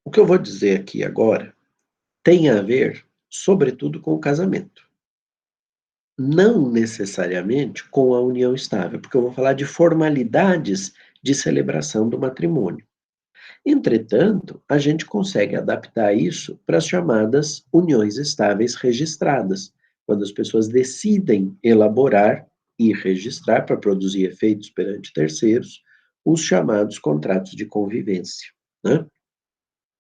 O que eu vou dizer aqui agora tem a ver, sobretudo, com o casamento. Não necessariamente com a união estável, porque eu vou falar de formalidades de celebração do matrimônio. Entretanto, a gente consegue adaptar isso para as chamadas uniões estáveis registradas, quando as pessoas decidem elaborar e registrar para produzir efeitos perante terceiros os chamados contratos de convivência, né?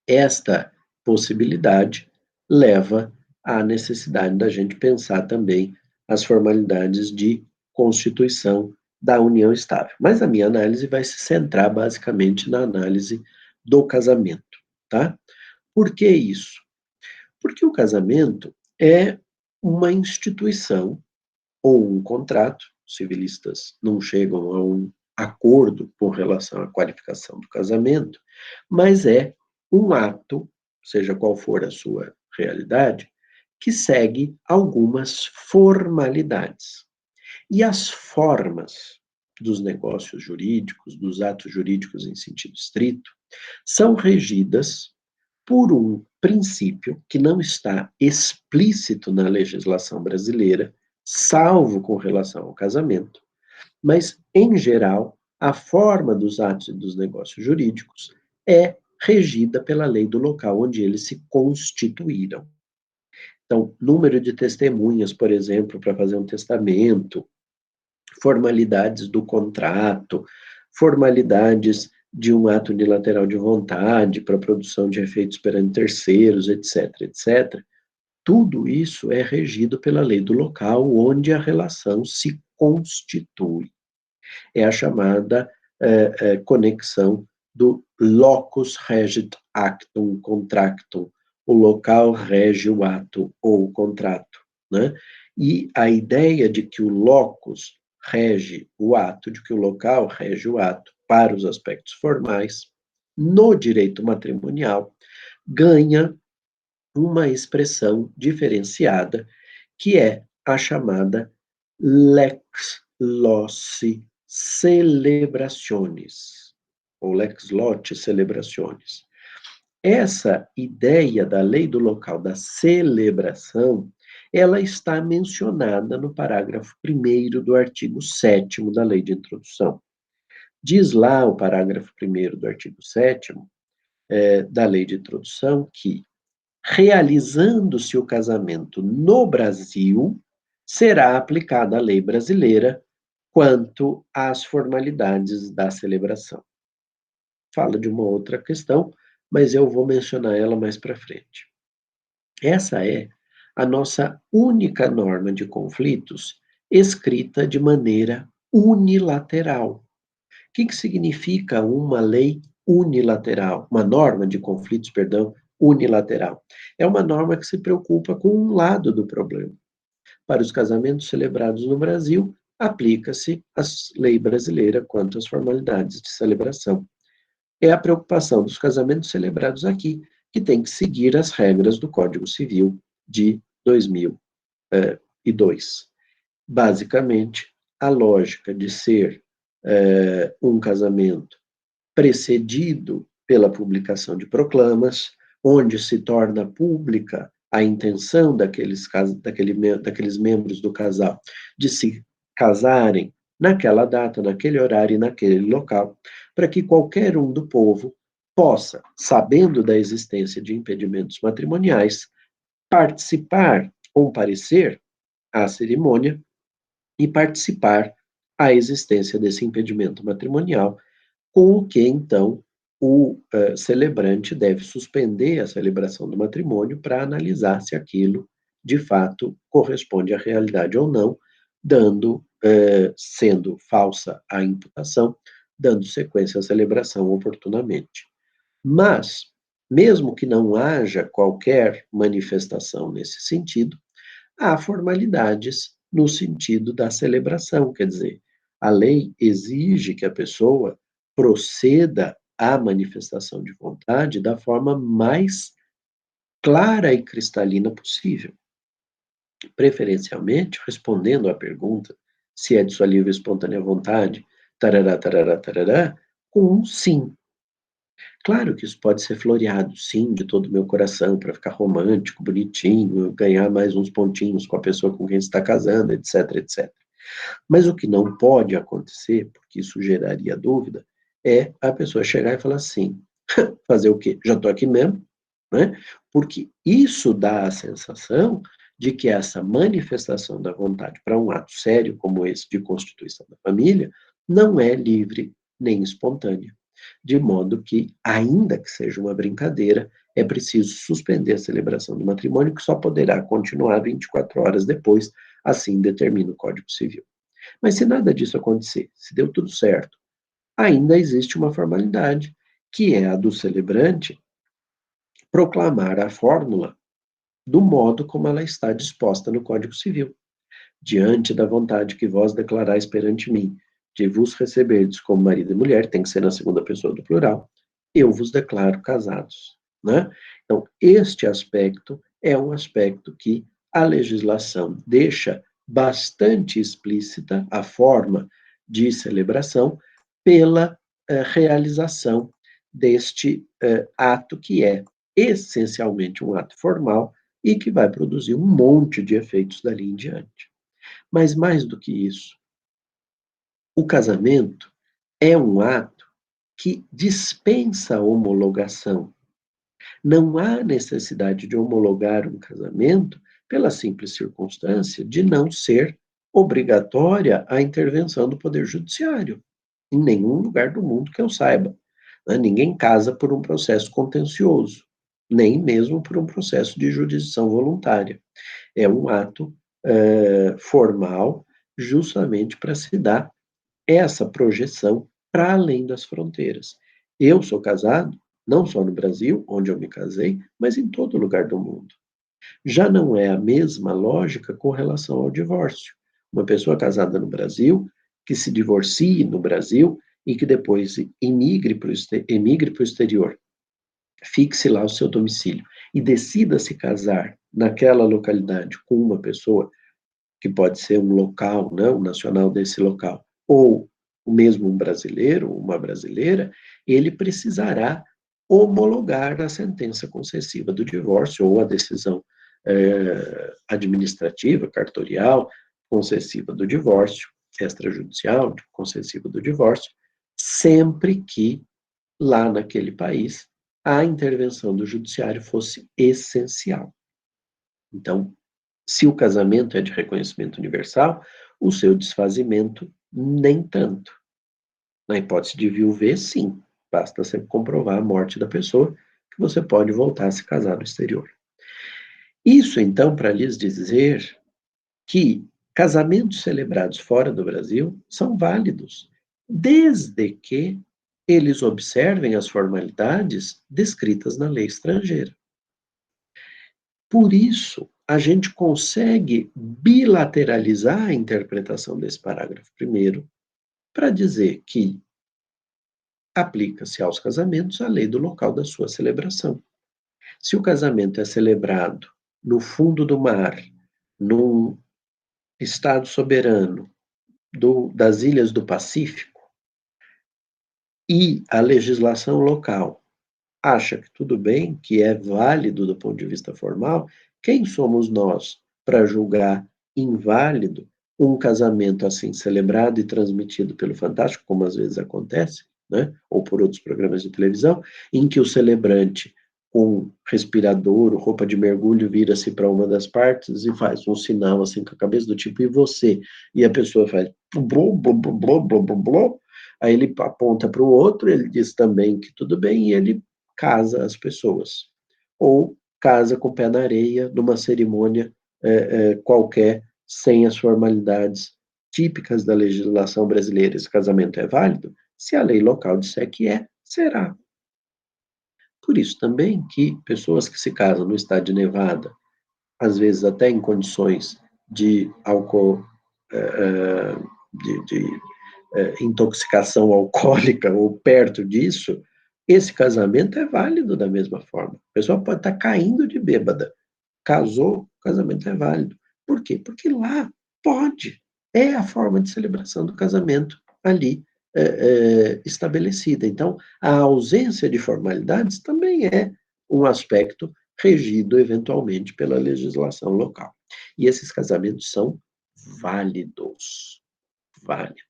Esta possibilidade leva à necessidade da gente pensar também as formalidades de constituição da união estável. Mas a minha análise vai se centrar basicamente na análise do casamento, tá? Por que isso? Porque o casamento é uma instituição ou um contrato, civilistas não chegam a um acordo com relação à qualificação do casamento, mas é um ato, seja qual for a sua realidade, que segue algumas formalidades. E as formas dos negócios jurídicos, dos atos jurídicos em sentido estrito, são regidas por um princípio que não está explícito na legislação brasileira, salvo com relação ao casamento, mas, em geral, a forma dos atos e dos negócios jurídicos é regida pela lei do local onde eles se constituíram. Então, número de testemunhas, por exemplo, para fazer um testamento, formalidades do contrato, formalidades de um ato unilateral de vontade para a produção de efeitos perante terceiros, etc., etc., tudo isso é regido pela lei do local onde a relação se constitui. É a chamada conexão do locus regit actum contractum, o local rege o ato ou o contrato, né? E a ideia de que o locus rege o ato, de que o local rege o ato para os aspectos formais, no direito matrimonial, ganha uma expressão diferenciada, que é a chamada lex loci celebrationis, ou lex loci celebrationis. Essa ideia da lei do local da celebração, ela está mencionada no parágrafo 1º do artigo 7º da lei de introdução. Diz lá o parágrafo 1º do artigo 7º da lei de introdução que, realizando-se o casamento no Brasil, será aplicada a lei brasileira quanto às formalidades da celebração. Fala de uma outra questão, mas eu vou mencionar ela mais para frente. Essa é a nossa única norma de conflitos escrita de maneira unilateral. O que significa uma lei unilateral? Uma norma de conflitos, perdão, unilateral. É uma norma que se preocupa com um lado do problema. Para os casamentos celebrados no Brasil, aplica-se a lei brasileira quanto às formalidades de celebração. É a preocupação dos casamentos celebrados aqui, que tem que seguir as regras do Código Civil de 2002. Basicamente, a lógica de ser um casamento precedido pela publicação de proclamas, onde se torna pública a intenção daqueles membros do casal de se casarem naquela data, naquele horário e naquele local, para que qualquer um do povo possa, sabendo da existência de impedimentos matrimoniais, participar, comparecer à cerimônia e participar a existência desse impedimento matrimonial, com o que, então, o celebrante deve suspender a celebração do matrimônio para analisar se aquilo, de fato, corresponde à realidade ou não, sendo falsa a imputação, dando sequência à celebração oportunamente. Mas, mesmo que não haja qualquer manifestação nesse sentido, há formalidades no sentido da celebração, quer dizer, a lei exige que a pessoa proceda à manifestação de vontade da forma mais clara e cristalina possível. Preferencialmente, respondendo à pergunta se é de sua livre e espontânea vontade, tarará, tarará, tarará, com um sim. Claro que isso pode ser floreado, sim, de todo o meu coração, para ficar romântico, bonitinho, ganhar mais uns pontinhos com a pessoa com quem você está casando, etc, etc. Mas o que não pode acontecer, porque isso geraria dúvida, é a pessoa chegar e falar assim, fazer o quê? Já estou aqui mesmo, né? Porque isso dá a sensação de que essa manifestação da vontade para um ato sério como esse de constituição da família não é livre nem espontânea. De modo que, ainda que seja uma brincadeira, é preciso suspender a celebração do matrimônio, que só poderá continuar 24 horas depois, assim determina o Código Civil. Mas se nada disso acontecer, se deu tudo certo, ainda existe uma formalidade, que é a do celebrante proclamar a fórmula do modo como ela está disposta no Código Civil. Diante da vontade que vós declarais perante mim, de vos receberdes como marido e mulher, tem que ser na segunda pessoa do plural, eu vos declaro casados. Né? Então, este aspecto é um aspecto que a legislação deixa bastante explícita a forma de celebração pela realização deste ato que é essencialmente um ato formal e que vai produzir um monte de efeitos dali em diante. Mas mais do que isso, o casamento é um ato que dispensa a homologação. Não há necessidade de homologar um casamento pela simples circunstância de não ser obrigatória a intervenção do Poder Judiciário, em nenhum lugar do mundo que eu saiba. Ninguém casa por um processo contencioso, nem mesmo por um processo de jurisdição voluntária. É um ato formal, justamente para se dar essa projeção para além das fronteiras. Eu sou casado, não só no Brasil, onde eu me casei, mas em todo lugar do mundo. Já não é a mesma lógica com relação ao divórcio. Uma pessoa casada no Brasil, que se divorcie no Brasil e que depois emigre para o exterior, fixe lá o seu domicílio e decida se casar naquela localidade com uma pessoa que pode ser um local, né, um nacional desse local, ou mesmo um brasileiro, uma brasileira, ele precisará homologar a sentença concessiva do divórcio ou a decisão administrativa, cartorial, concessiva do divórcio, extrajudicial, concessiva do divórcio, sempre que lá naquele país a intervenção do judiciário fosse essencial. Então, se o casamento é de reconhecimento universal, o seu desfazimento nem tanto. Na hipótese de viuvez, sim. Basta sempre comprovar a morte da pessoa que você pode voltar a se casar no exterior. Isso, então, para lhes dizer que casamentos celebrados fora do Brasil são válidos, desde que eles observem as formalidades descritas na lei estrangeira. Por isso, a gente consegue bilateralizar a interpretação desse parágrafo primeiro para dizer que aplica-se aos casamentos a lei do local da sua celebração. Se o casamento é celebrado no fundo do mar, num estado soberano das ilhas do Pacífico, e a legislação local acha que tudo bem, que é válido do ponto de vista formal, quem somos nós para julgar inválido um casamento assim celebrado e transmitido pelo Fantástico, como às vezes acontece, né? Ou por outros programas de televisão, em que o celebrante com respirador, roupa de mergulho, vira-se para uma das partes e faz um sinal assim com a cabeça do tipo, e você? E a pessoa faz blô, blô, blô, blô, blô, blô, blô. Aí ele aponta para o outro, ele diz também que tudo bem, e ele casa as pessoas. Ou casa com o pé na areia, numa cerimônia qualquer, sem as formalidades típicas da legislação brasileira. Esse casamento é válido? Se a lei local disser que é, será. Por isso também que pessoas que se casam no estado de Nevada, às vezes até em condições de álcool, de intoxicação alcoólica ou perto disso, esse casamento é válido da mesma forma. A pessoa pode estar caindo de bêbada, casou, o casamento é válido. Por quê? Porque lá pode. É a forma de celebração do casamento ali estabelecida. Então, a ausência de formalidades também é um aspecto regido, eventualmente, pela legislação local. E esses casamentos são válidos. Válidos,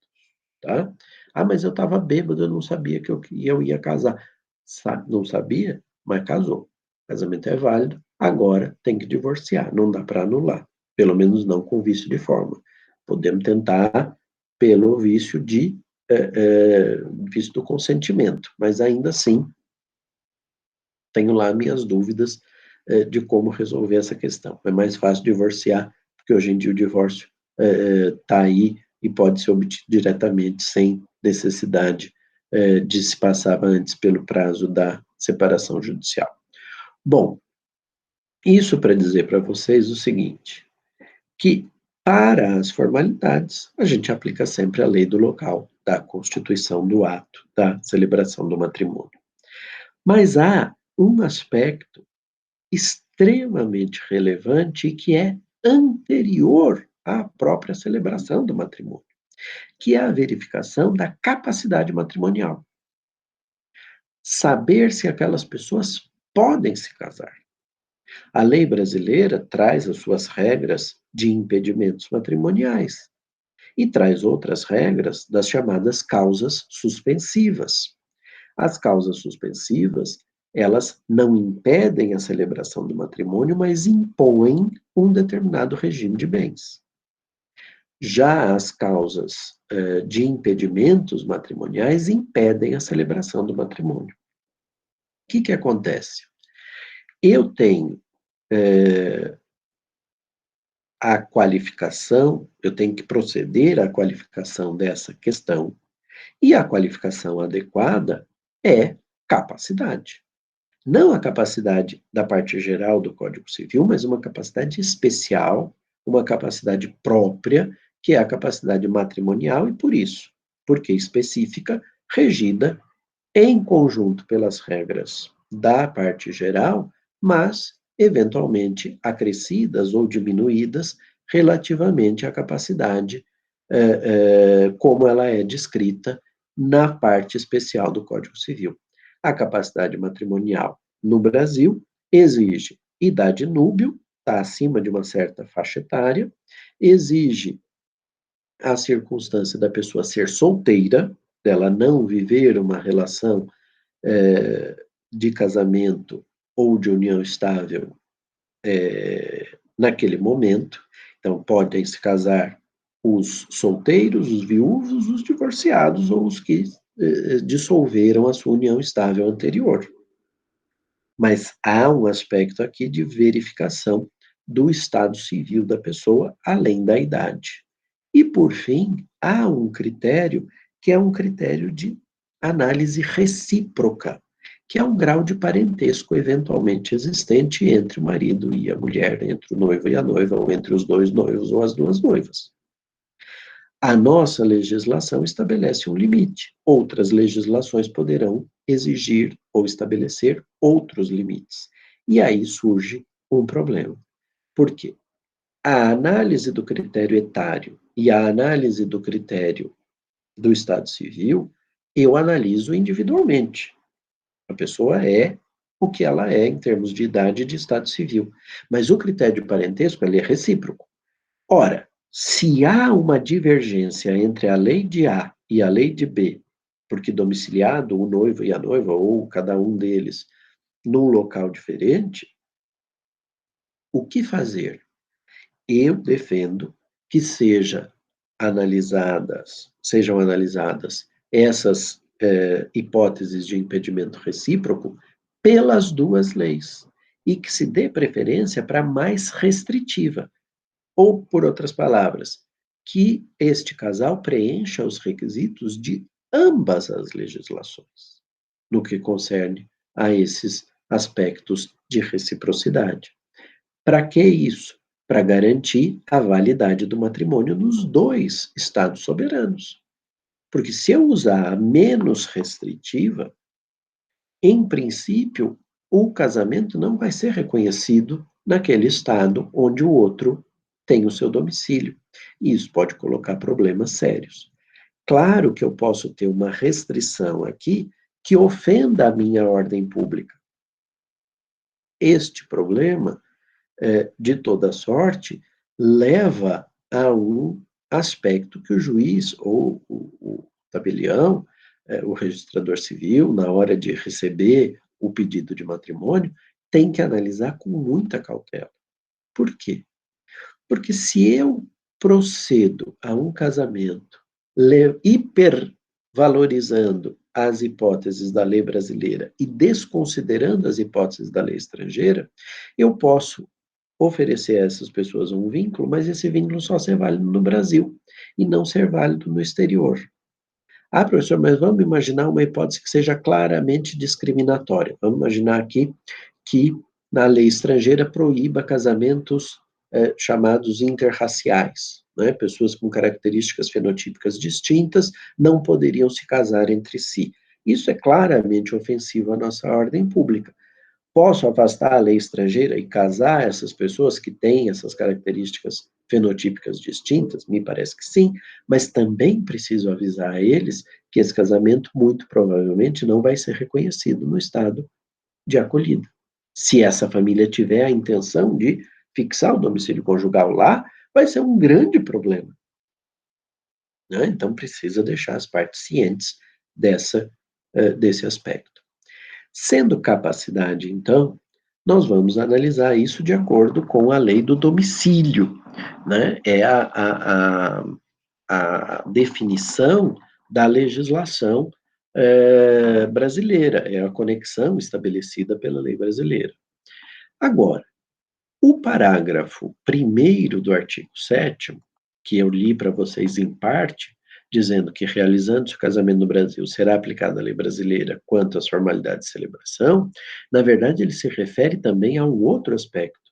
tá? Ah, mas eu estava bêbado, eu não sabia que eu ia casar. Não sabia, mas casou. O casamento é válido, agora tem que divorciar, não dá para anular. Pelo menos não com vício de forma. Podemos tentar pelo vício vício do consentimento, mas ainda assim tenho lá minhas dúvidas de como resolver essa questão. É mais fácil divorciar, porque hoje em dia o divórcio está aí e pode ser obtido diretamente, sem necessidade de se passar antes pelo prazo da separação judicial. Bom, isso para dizer para vocês o seguinte, que para as formalidades, a gente aplica sempre a lei do local, da constituição do ato, da celebração do matrimônio. Mas há um aspecto extremamente relevante e que é anterior à própria celebração do matrimônio, que é a verificação da capacidade matrimonial. Saber se aquelas pessoas podem se casar. A lei brasileira traz as suas regras de impedimentos matrimoniais e traz outras regras das chamadas causas suspensivas. As causas suspensivas, elas não impedem a celebração do matrimônio, mas impõem um determinado regime de bens. Já as causas de impedimentos matrimoniais impedem a celebração do matrimônio. O que acontece? Eu tenho a qualificação, eu tenho que proceder à qualificação dessa questão, e a qualificação adequada é capacidade. Não a capacidade da parte geral do Código Civil, mas uma capacidade especial, uma capacidade própria, que é a capacidade matrimonial, e por isso, porque específica, regida em conjunto pelas regras da parte geral, mas eventualmente acrescidas ou diminuídas relativamente à capacidade como ela é descrita na parte especial do Código Civil. A capacidade matrimonial no Brasil exige idade núbil, está acima de uma certa faixa etária, exige a circunstância da pessoa ser solteira, dela não viver uma relação de casamento ou de união estável naquele momento. Então, podem se casar os solteiros, os viúvos, os divorciados ou os que dissolveram a sua união estável anterior. Mas há um aspecto aqui de verificação do estado civil da pessoa, além da idade. E, por fim, há um critério que é um critério de análise recíproca, que é um grau de parentesco eventualmente existente entre o marido e a mulher, entre o noivo e a noiva, ou entre os dois noivos ou as duas noivas. A nossa legislação estabelece um limite. Outras legislações poderão exigir ou estabelecer outros limites. E aí surge um problema. Por quê? A análise do critério etário e a análise do critério do Estado Civil, eu analiso individualmente. A pessoa é o que ela é em termos de idade e de Estado Civil. Mas o critério de parentesco, ele é recíproco. Ora, se há uma divergência entre a lei de A e a lei de B, porque domiciliado o noivo e a noiva, ou cada um deles, num local diferente, o que fazer? Eu defendo que sejam analisadas essas hipóteses de impedimento recíproco pelas duas leis, e que se dê preferência para a mais restritiva. Ou, por outras palavras, que este casal preencha os requisitos de ambas as legislações, no que concerne a esses aspectos de reciprocidade. Para que isso? Para garantir a validade do matrimônio nos dois estados soberanos. Porque se eu usar a menos restritiva, em princípio, o casamento não vai ser reconhecido naquele estado onde o outro tem o seu domicílio. E isso pode colocar problemas sérios. Claro que eu posso ter uma restrição aqui que ofenda a minha ordem pública. Este problema, de toda sorte, leva a um aspecto que o juiz ou o tabelião, o registrador civil, na hora de receber o pedido de matrimônio, tem que analisar com muita cautela. Por quê? Porque se eu procedo a um casamento hipervalorizando as hipóteses da lei brasileira e desconsiderando as hipóteses da lei estrangeira, eu posso oferecer a essas pessoas um vínculo, mas esse vínculo só ser válido no Brasil e não ser válido no exterior. Ah, professor, mas vamos imaginar uma hipótese que seja claramente discriminatória. Vamos imaginar aqui que na lei estrangeira proíba casamentos chamados interraciais, né? Pessoas com características fenotípicas distintas não poderiam se casar entre si. Isso é claramente ofensivo à nossa ordem pública. Posso afastar a lei estrangeira e casar essas pessoas que têm essas características fenotípicas distintas? Me parece que sim, mas também preciso avisar a eles que esse casamento muito provavelmente não vai ser reconhecido no estado de acolhida. Se essa família tiver a intenção de fixar o domicílio conjugal lá, vai ser um grande problema, né? Então precisa deixar as partes cientes desse aspecto. Sendo capacidade, então, nós vamos analisar isso de acordo com a lei do domicílio, né? É a definição da legislação brasileira, é a conexão estabelecida pela lei brasileira. Agora, o parágrafo 1º do artigo 7º, que eu li para vocês em parte, dizendo que realizando-se o casamento no Brasil será aplicada a lei brasileira quanto às formalidades de celebração, na verdade ele se refere também a um outro aspecto.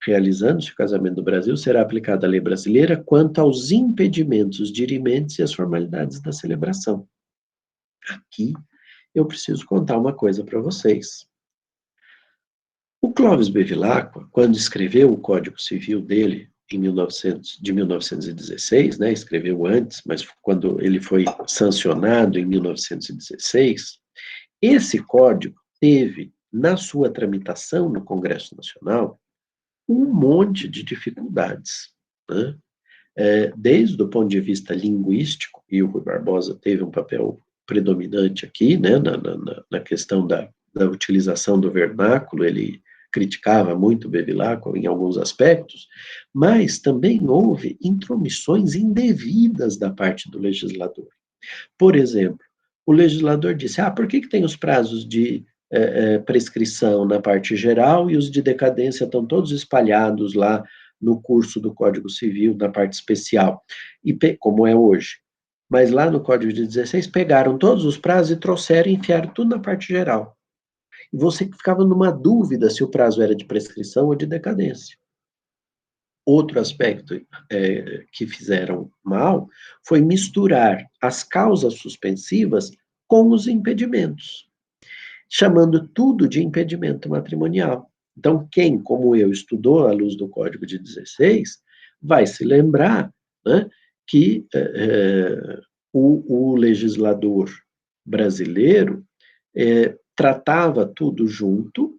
Realizando-se o casamento no Brasil será aplicada a lei brasileira quanto aos impedimentos, dirimentes e as formalidades da celebração. Aqui eu preciso contar uma coisa para vocês. O Clóvis Bevilacqua, quando escreveu o Código Civil dele, de 1916, né, escreveu antes, mas quando ele foi sancionado em 1916, esse código teve, na sua tramitação no Congresso Nacional, um monte de dificuldades, né? Desde o ponto de vista linguístico, e o Rui Barbosa teve um papel predominante aqui, né, na questão da utilização do vernáculo, ele criticava muito Bevilacqua em alguns aspectos, mas também houve intromissões indevidas da parte do legislador. Por exemplo, o legislador disse, por que tem os prazos de prescrição na parte geral e os de decadência estão todos espalhados lá no curso do Código Civil, na parte especial, e como é hoje. Mas lá no Código de 16, pegaram todos os prazos e trouxeram e enfiaram tudo na parte geral. E você ficava numa dúvida se o prazo era de prescrição ou de decadência. Outro aspecto que fizeram mal foi misturar as causas suspensivas com os impedimentos, chamando tudo de impedimento matrimonial. Então, quem, como eu, estudou à luz do Código de 16, vai se lembrar, né, que o legislador brasileiro tratava tudo junto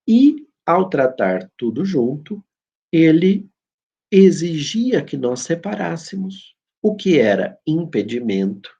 e, ao tratar tudo junto, ele exigia que nós separássemos o que era impedimento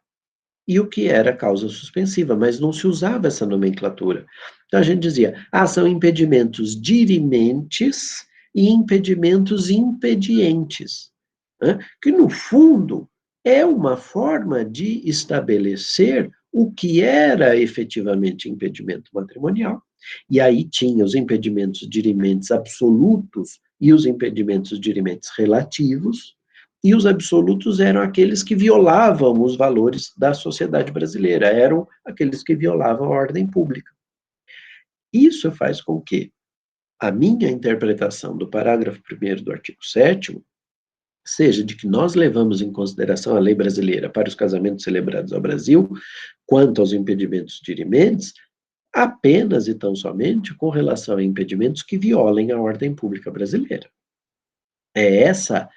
e o que era causa suspensiva, mas não se usava essa nomenclatura. Então a gente dizia, são impedimentos dirimentes e impedimentos impedientes, né? Que no fundo é uma forma de estabelecer o que era efetivamente impedimento matrimonial, e aí tinha os impedimentos dirimentes absolutos e os impedimentos dirimentes relativos, e os absolutos eram aqueles que violavam os valores da sociedade brasileira, eram aqueles que violavam a ordem pública. Isso faz com que a minha interpretação do parágrafo 1º do artigo 7º seja de que nós levamos em consideração a lei brasileira para os casamentos celebrados ao Brasil, quanto aos impedimentos dirimentes, apenas e tão somente com relação a impedimentos que violem a ordem pública brasileira. É essa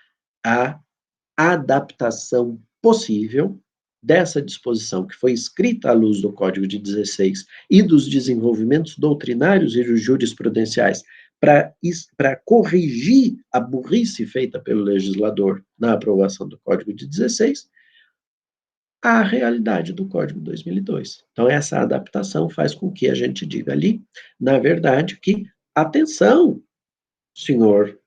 a adaptação possível dessa disposição que foi escrita à luz do Código de 16 e dos desenvolvimentos doutrinários e jurisprudenciais para corrigir a burrice feita pelo legislador na aprovação do Código de 16, à realidade do Código 2002. Então, essa adaptação faz com que a gente diga ali, na verdade, que, atenção, senhor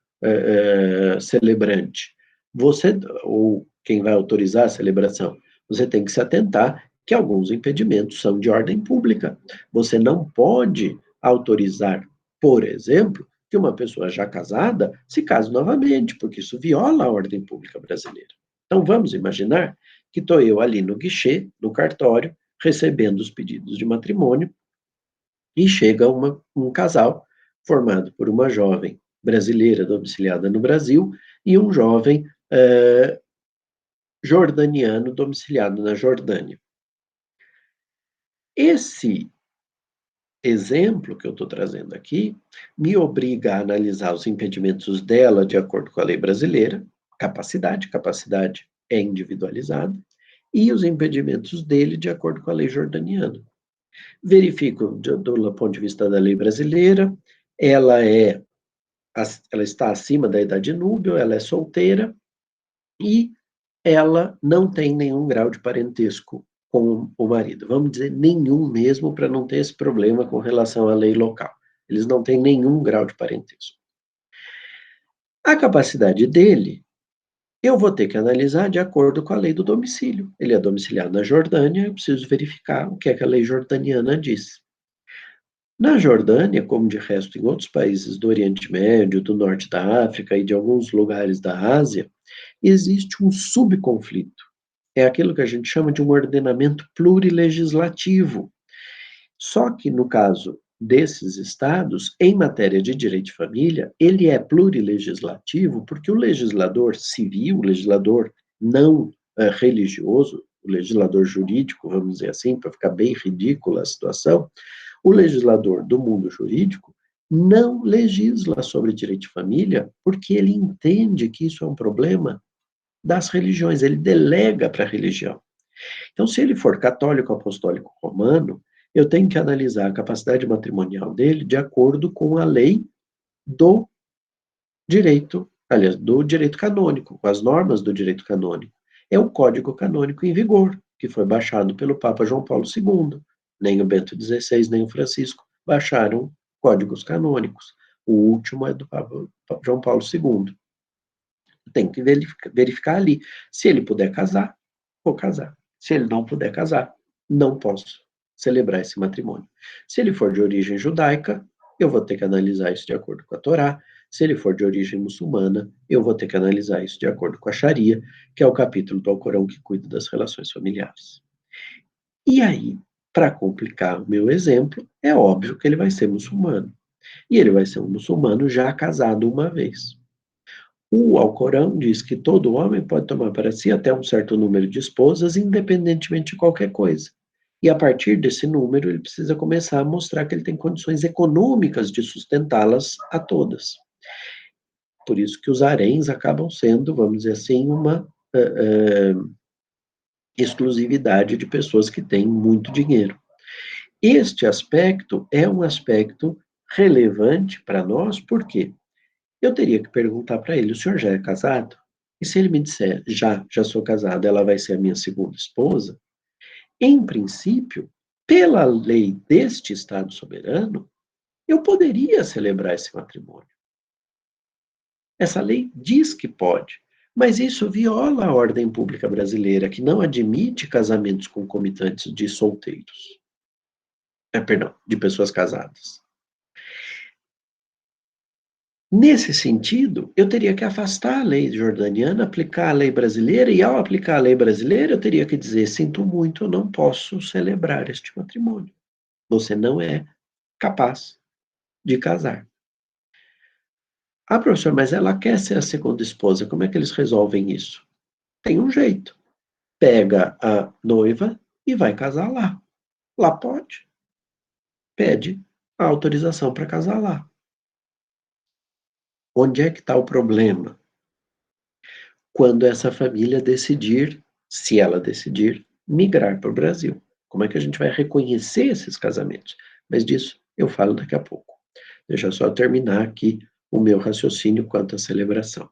celebrante, você, ou quem vai autorizar a celebração, você tem que se atentar que alguns impedimentos são de ordem pública. Você não pode autorizar, por exemplo, que uma pessoa já casada se case novamente, porque isso viola a ordem pública brasileira. Então, vamos imaginar que estou eu ali no guichê, no cartório, recebendo os pedidos de matrimônio, e chega um casal formado por uma jovem brasileira domiciliada no Brasil e um jovem jordaniano domiciliado na Jordânia. Esse exemplo que eu estou trazendo aqui me obriga a analisar os impedimentos dela de acordo com a lei brasileira, capacidade é individualizada, e os impedimentos dele de acordo com a lei jordaniana. Verifico do ponto de vista da lei brasileira, ela está acima da idade núbil, ela é solteira e ela não tem nenhum grau de parentesco com o marido. Vamos dizer nenhum mesmo, para não ter esse problema com relação à lei local. Eles não têm nenhum grau de parentesco. A capacidade dele, eu vou ter que analisar de acordo com a lei do domicílio. Ele é domiciliado na Jordânia, eu preciso verificar o que é que a lei jordaniana diz. Na Jordânia, como de resto em outros países do Oriente Médio, do Norte da África e de alguns lugares da Ásia, existe um subconflito. É aquilo que a gente chama de um ordenamento plurilegislativo. Só que, no caso desses estados, em matéria de direito de família, ele é plurilegislativo porque o legislador civil, o legislador não religioso, o legislador jurídico, vamos dizer assim, para ficar bem ridícula a situação, o legislador do mundo jurídico não legisla sobre direito de família porque ele entende que isso é um problema das religiões, ele delega para a religião. Então, se ele for católico apostólico romano, eu tenho que analisar a capacidade matrimonial dele de acordo com a lei do direito, aliás, do direito canônico, com as normas do direito canônico. É o Código Canônico em vigor, que foi baixado pelo Papa João Paulo II. Nem o Bento XVI, nem o Francisco baixaram códigos canônicos. O último é do Papa João Paulo II. Tem que verificar ali. Se ele puder casar, vou casar. Se ele não puder casar, não posso celebrar esse matrimônio. Se ele for de origem judaica, eu vou ter que analisar isso de acordo com a Torá. Se ele for de origem muçulmana, eu vou ter que analisar isso de acordo com a Sharia, que é o capítulo do Alcorão que cuida das relações familiares. E aí, para complicar o meu exemplo, é óbvio que ele vai ser muçulmano. E ele vai ser um muçulmano já casado uma vez. O Alcorão diz que todo homem pode tomar para si até um certo número de esposas, independentemente de qualquer coisa. E a partir desse número, ele precisa começar a mostrar que ele tem condições econômicas de sustentá-las a todas. Por isso que os haréns acabam sendo, vamos dizer assim, uma exclusividade de pessoas que têm muito dinheiro. Este aspecto é um aspecto relevante para nós, por quê? Eu teria que perguntar para ele, o senhor já é casado? E se ele me disser, já sou casado, ela vai ser a minha segunda esposa, em princípio, pela lei deste Estado soberano, eu poderia celebrar esse matrimônio. Essa lei diz que pode, mas isso viola a ordem pública brasileira, que não admite casamentos concomitantes de solteiros. Perdão, de pessoas casadas. Nesse sentido, eu teria que afastar a lei jordaniana, aplicar a lei brasileira, e ao aplicar a lei brasileira, eu teria que dizer: sinto muito, eu não posso celebrar este matrimônio. Você não é capaz de casar. Ah, professor, mas ela quer ser a segunda esposa, como é que eles resolvem isso? Tem um jeito. Pega a noiva e vai casar lá. Lá pode. Pede a autorização para casar lá. Onde é que está o problema? Quando essa família decidir, se ela decidir, migrar para o Brasil. Como é que a gente vai reconhecer esses casamentos? Mas disso eu falo daqui a pouco. Deixa eu só terminar aqui o meu raciocínio quanto à celebração.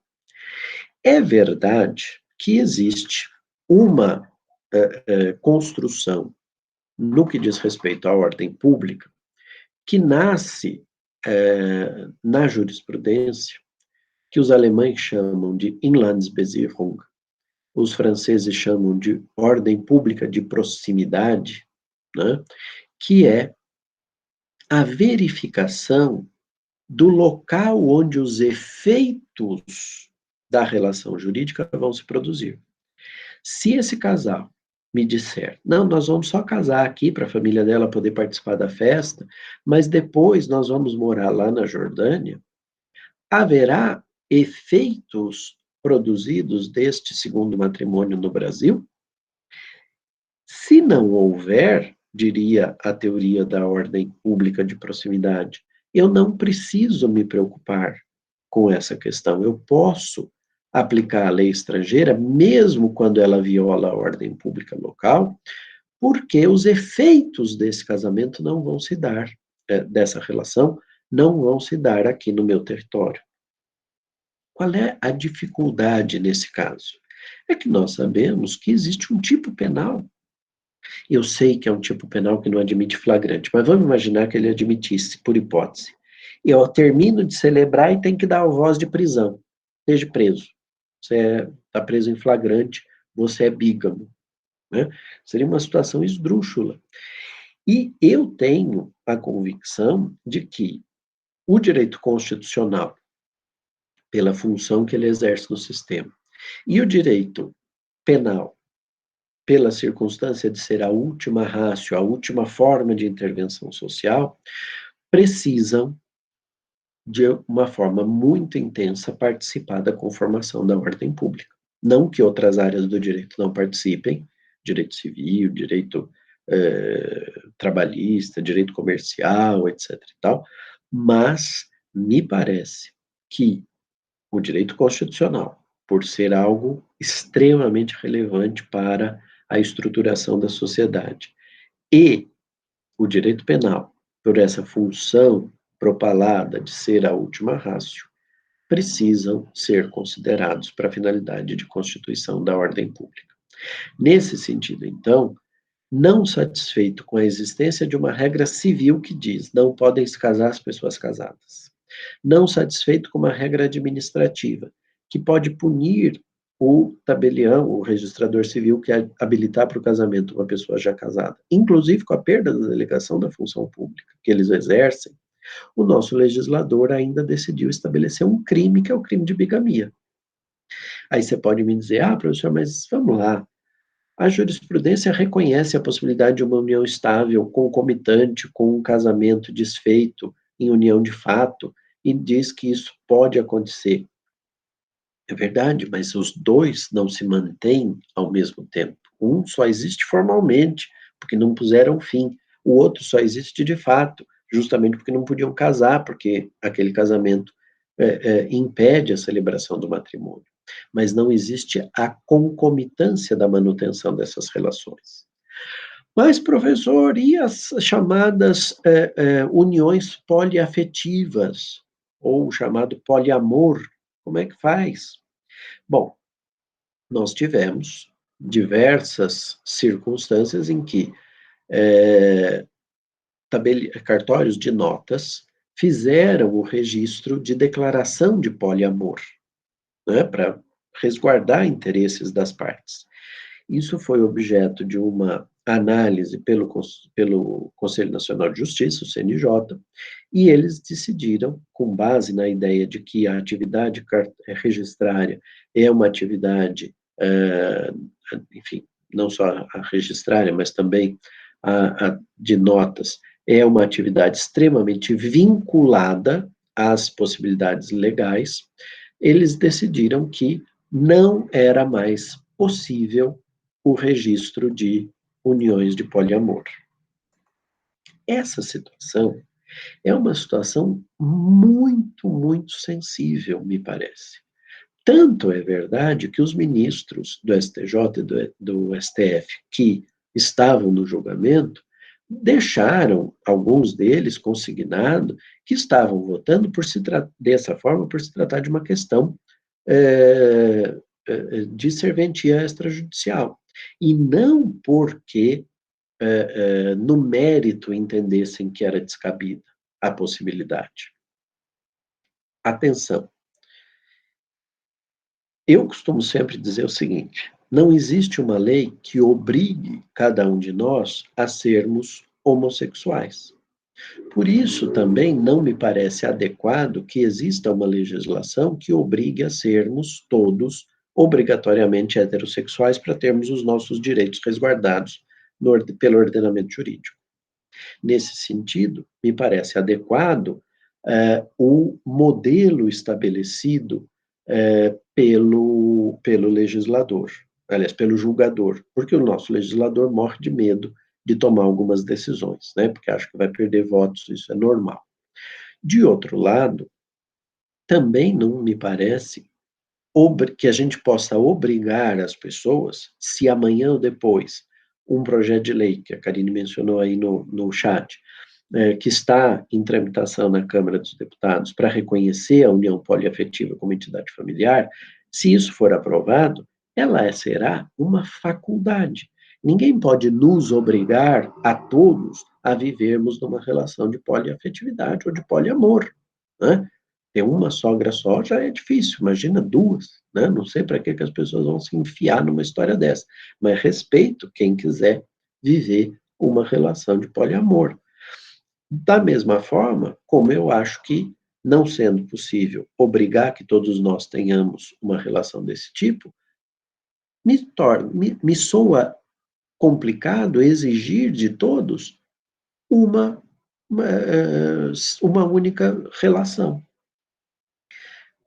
É verdade que existe uma construção no que diz respeito à ordem pública, que nasce na jurisprudência, que os alemães chamam de Inlandsbesicherung, os franceses chamam de ordem pública de proximidade, né? Que é a verificação do local onde os efeitos da relação jurídica vão se produzir. Se esse casal me disser, não, nós vamos só casar aqui para a família dela poder participar da festa, mas depois nós vamos morar lá na Jordânia, haverá efeitos produzidos deste segundo matrimônio no Brasil? Se não houver, diria a teoria da ordem pública de proximidade, eu não preciso me preocupar com essa questão. Eu posso aplicar a lei estrangeira, mesmo quando ela viola a ordem pública local, porque os efeitos desse casamento não vão se dar, dessa relação, não vão se dar aqui no meu território. Qual é a dificuldade nesse caso? É que nós sabemos que existe um tipo penal. Eu sei que é um tipo penal que não admite flagrante, mas vamos imaginar que ele admitisse, por hipótese. Eu termino de celebrar e tenho que dar a voz de prisão. Esteja preso. Você está preso em flagrante, você é bígamo. Né? Seria uma situação esdrúxula. E eu tenho a convicção de que o direito constitucional, pela função que ele exerce no sistema, e o direito penal, pela circunstância de ser a última ratio, a última forma de intervenção social, precisam, de uma forma muito intensa, participar da conformação da ordem pública. Não que outras áreas do direito não participem, direito civil, direito trabalhista, direito comercial, etc. e tal, mas me parece que o direito constitucional, por ser algo extremamente relevante para a estruturação da sociedade, e o direito penal, por essa função propalada de ser a última ratio, precisam ser considerados para a finalidade de constituição da ordem pública. Nesse sentido, então, não satisfeito com a existência de uma regra civil que diz não podem se casar as pessoas casadas, não satisfeito com uma regra administrativa que pode punir o tabelião, o registrador civil que habilitar para o casamento uma pessoa já casada, inclusive com a perda da delegação da função pública que eles exercem, o nosso legislador ainda decidiu estabelecer um crime que é o crime de bigamia. Aí você pode me dizer, professor, mas vamos lá, a jurisprudência reconhece a possibilidade de uma união estável, concomitante com um casamento desfeito em união de fato, e diz que isso pode acontecer. É verdade, mas os dois não se mantêm ao mesmo tempo. Um só existe formalmente, porque não puseram fim. O outro só existe de fato, justamente porque não podiam casar, porque aquele casamento impede a celebração do matrimônio. Mas não existe a concomitância da manutenção dessas relações. Mas, professor, e as chamadas uniões poliafetivas, ou o chamado poliamor, como é que faz? Bom, nós tivemos diversas circunstâncias em que cartórios de notas fizeram o registro de declaração de poliamor, né, para resguardar interesses das partes. Isso foi objeto de uma análise pelo Conselho Nacional de Justiça, o CNJ, e eles decidiram, com base na ideia de que a atividade registrária é uma atividade, enfim, não só a registrária, mas também a de notas, é uma atividade extremamente vinculada às possibilidades legais, eles decidiram que não era mais possível o registro de uniões de poliamor. Essa situação é uma situação muito, muito sensível, me parece, Tanto é verdade que os ministros do STJ e do STF que estavam no julgamento deixaram, alguns deles, consignado que estavam votando dessa forma por se tratar de uma questão é, de serventia extrajudicial. E não porque, no mérito, entendessem que era descabida a possibilidade. Atenção, eu costumo sempre dizer o seguinte: não existe uma lei que obrigue cada um de nós a sermos homossexuais. Por isso, também não me parece adequado que exista uma legislação que obrigue a sermos todos obrigatoriamente heterossexuais para termos os nossos direitos resguardados pelo ordenamento jurídico. Nesse sentido, me parece adequado o modelo estabelecido pelo legislador, aliás, pelo julgador, porque o nosso legislador morre de medo de tomar algumas decisões, né? Porque acha que vai perder votos, isso é normal. De outro lado, também não me parece que a gente possa obrigar as pessoas, se amanhã ou depois um projeto de lei, que a Karine mencionou aí no chat, que está em tramitação na Câmara dos Deputados para reconhecer a união poliafetiva como entidade familiar, se isso for aprovado, ela será uma faculdade. Ninguém pode nos obrigar a todos a vivermos numa relação de poliafetividade ou de poliamor, né? Ter uma sogra só já é difícil, imagina duas, né? Não sei para que as pessoas vão se enfiar numa história dessa, mas respeito quem quiser viver uma relação de poliamor. Da mesma forma, como eu acho que, não sendo possível obrigar que todos nós tenhamos uma relação desse tipo, me soa complicado exigir de todos uma, uma única relação.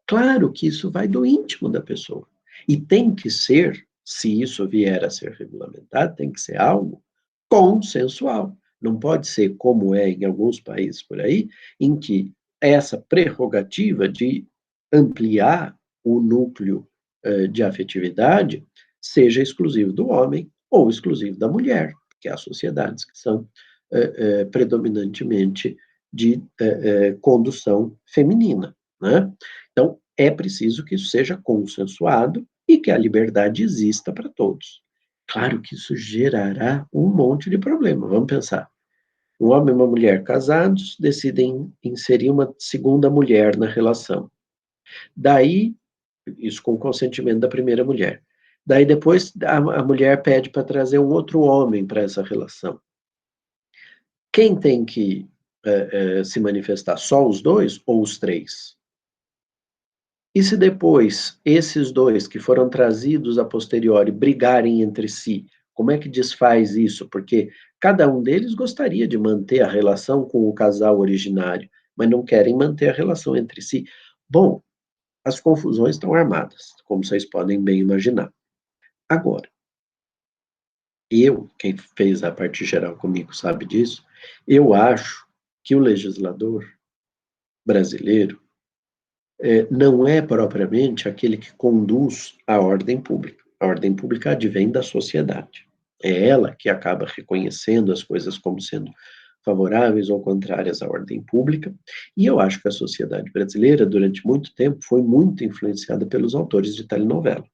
Claro que isso vai do íntimo da pessoa. E tem que ser, se isso vier a ser regulamentado, tem que ser algo consensual. Não pode ser como é em alguns países por aí, em que essa prerrogativa de ampliar o núcleo de afetividade seja exclusivo do homem ou exclusivo da mulher, porque há sociedades que são predominantemente de condução feminina, né? Então, é preciso que isso seja consensuado e que a liberdade exista para todos. Claro que isso gerará um monte de problema. Vamos pensar. Um homem e uma mulher casados decidem inserir uma segunda mulher na relação. Daí, isso com o consentimento da primeira mulher. Daí depois a mulher pede para trazer um outro homem para essa relação. Quem tem que se manifestar? Só os dois ou os três? E se depois esses dois que foram trazidos a posteriori brigarem entre si, como é que desfaz isso? Porque cada um deles gostaria de manter a relação com o casal originário, mas não querem manter a relação entre si. Bom, as confusões estão armadas, como vocês podem bem imaginar. Agora, quem fez a parte geral comigo sabe disso, eu acho que o legislador brasileiro não é propriamente aquele que conduz a ordem pública. A ordem pública advém da sociedade. É ela que acaba reconhecendo as coisas como sendo favoráveis ou contrárias à ordem pública, e eu acho que a sociedade brasileira, durante muito tempo, foi muito influenciada pelos autores de telenovela.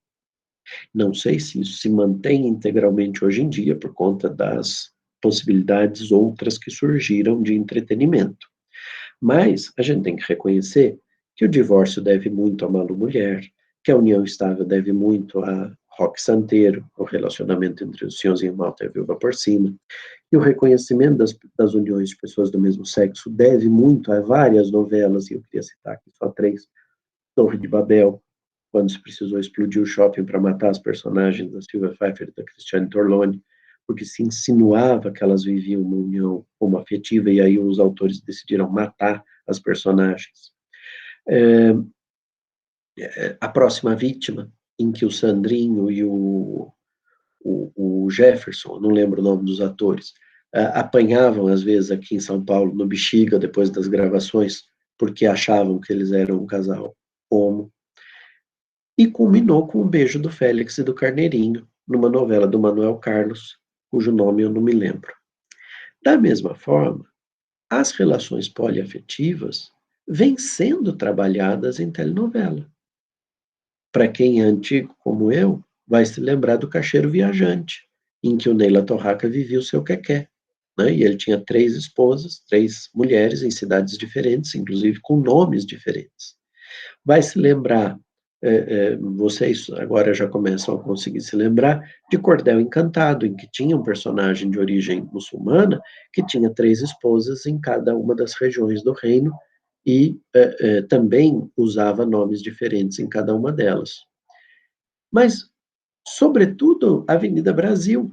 Não sei se isso se mantém integralmente hoje em dia, por conta das possibilidades outras que surgiram de entretenimento. Mas a gente tem que reconhecer que o divórcio deve muito a Malu Mulher, que a união estável deve muito a Roque Santeiro, o relacionamento entre o Senhorzinho Malta e a Viúva Porcina, e o reconhecimento das uniões de pessoas do mesmo sexo deve muito a várias novelas, e eu queria citar aqui só três: Torre de Babel, quando se precisou explodir o shopping para matar as personagens da Silvia Pfeiffer e da Cristiane Torlone, porque se insinuava que elas viviam uma união homoafetiva, e aí os autores decidiram matar as personagens. A próxima vítima, em que o Sandrinho e o Jefferson, não lembro o nome dos atores, apanhavam às vezes aqui em São Paulo, no Bexiga, depois das gravações, porque achavam que eles eram um casal homo. e culminou com o beijo do Félix e do Carneirinho, numa novela do Manuel Carlos, cujo nome eu não me lembro. Da mesma forma, as relações poliafetivas vêm sendo trabalhadas em telenovela. Para quem é antigo como eu, vai se lembrar do Cacheiro Viajante, em que o Neila Torraca vivia o seu quequé, né? E ele tinha 3 esposas, 3 mulheres em cidades diferentes, inclusive com nomes diferentes. Vai se lembrar, vocês agora já começam a conseguir se lembrar, de Cordel Encantado, em que tinha um personagem de origem muçulmana que tinha 3 esposas em cada uma das regiões do reino e também usava nomes diferentes em cada uma delas. Mas, sobretudo, Avenida Brasil,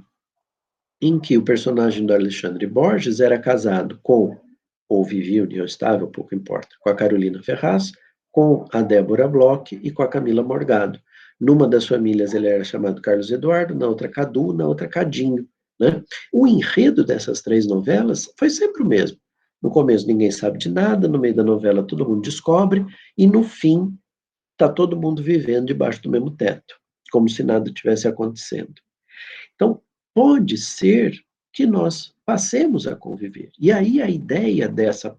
em que o personagem do Alexandre Borges era casado com, ou vivia união estável, pouco importa, com a Carolina Ferraz, com a Débora Bloch e com a Camila Morgado. Numa das famílias ele era chamado Carlos Eduardo, na outra Cadu, na outra Cadinho. Né? O enredo dessas 3 novelas foi sempre o mesmo. No começo ninguém sabe de nada, no meio da novela todo mundo descobre, e no fim está todo mundo vivendo debaixo do mesmo teto, como se nada tivesse acontecendo. Então, pode ser que nós passemos a conviver. E aí a ideia dessa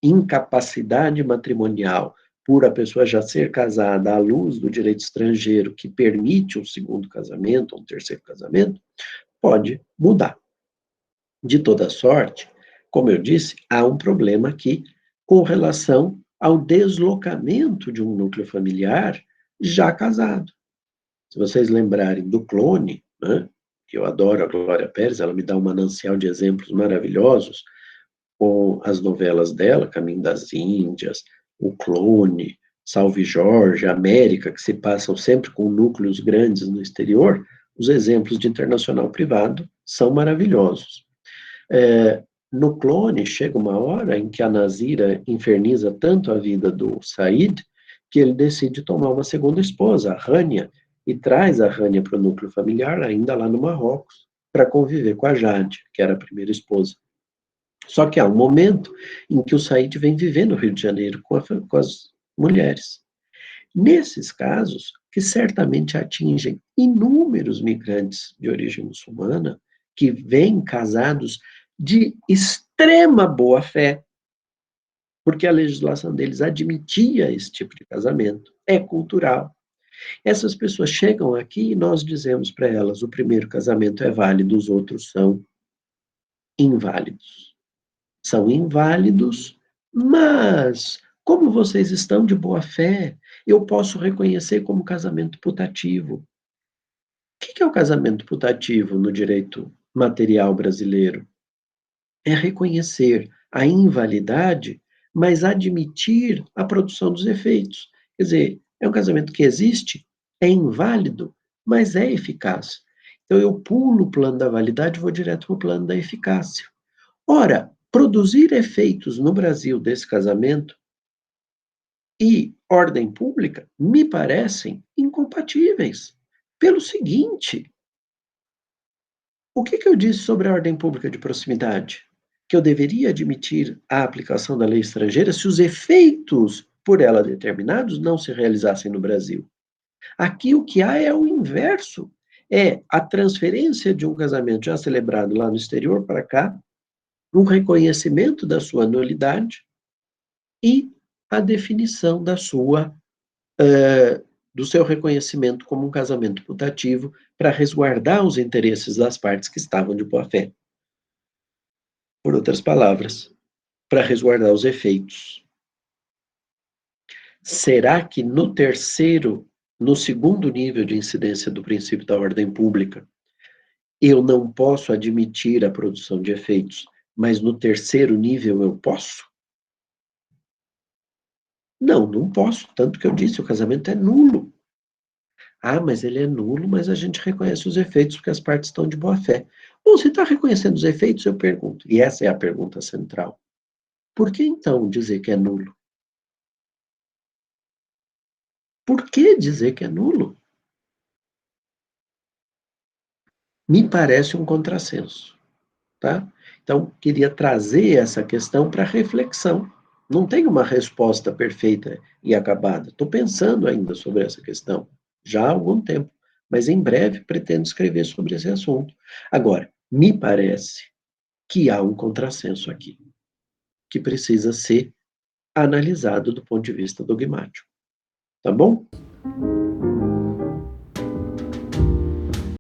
incapacidade matrimonial por a pessoa já ser casada à luz do direito estrangeiro que permite um segundo casamento, um terceiro casamento, pode mudar. De toda sorte, como eu disse, há um problema aqui com relação ao deslocamento de um núcleo familiar já casado. Se vocês lembrarem do Clone, né, que eu adoro a Glória Pérez, ela me dá um manancial de exemplos maravilhosos, com as novelas dela, Caminho das Índias, O Clone, Salve Jorge, América, que se passam sempre com núcleos grandes no exterior, os exemplos de internacional privado são maravilhosos. No Clone, chega uma hora em que a Nazira inferniza tanto a vida do Said, que ele decide tomar uma segunda esposa, a Rania, e traz a Rania para o núcleo familiar, ainda lá no Marrocos, para conviver com a Jade, que era a primeira esposa. Só que há um momento em que o Said vem viver no Rio de Janeiro com as mulheres. Nesses casos, que certamente atingem inúmeros migrantes de origem muçulmana, que vêm casados de extrema boa-fé, porque a legislação deles admitia esse tipo de casamento, é cultural. Essas pessoas chegam aqui e nós dizemos para elas: o primeiro casamento é válido, os outros são inválidos. São inválidos, mas, como vocês estão de boa fé, eu posso reconhecer como casamento putativo. O que é o casamento putativo no direito material brasileiro? É reconhecer a invalidade, mas admitir a produção dos efeitos. Quer dizer, é um casamento que existe, é inválido, mas é eficaz. Então, eu pulo o plano da validade e vou direto para o plano da eficácia. Ora, produzir efeitos no Brasil desse casamento e ordem pública me parecem incompatíveis. Pelo seguinte, o que eu disse sobre a ordem pública de proximidade? Que eu deveria admitir a aplicação da lei estrangeira se os efeitos por ela determinados não se realizassem no Brasil. Aqui o que há é o inverso. É a transferência de um casamento já celebrado lá no exterior para cá, um reconhecimento da sua nulidade e a definição do seu reconhecimento como um casamento putativo para resguardar os interesses das partes que estavam de boa-fé. Por outras palavras, para resguardar os efeitos. Será que no segundo nível de incidência do princípio da ordem pública, eu não posso admitir a produção de efeitos, mas no terceiro nível eu posso? Não, não posso, tanto que eu disse, o casamento é nulo. Ah, mas ele é nulo, mas a gente reconhece os efeitos porque as partes estão de boa fé. Bom, se está reconhecendo os efeitos, eu pergunto, e essa é a pergunta central. Por que então dizer que é nulo? Por que dizer que é nulo? Me parece um contrassenso, tá? Então, queria trazer essa questão para reflexão, Não tenho uma resposta perfeita e acabada. Estou pensando ainda sobre essa questão, já há algum tempo, mas em breve pretendo escrever sobre esse assunto. Agora, me parece que há um contrassenso aqui, que precisa ser analisado do ponto de vista dogmático. Tá bom?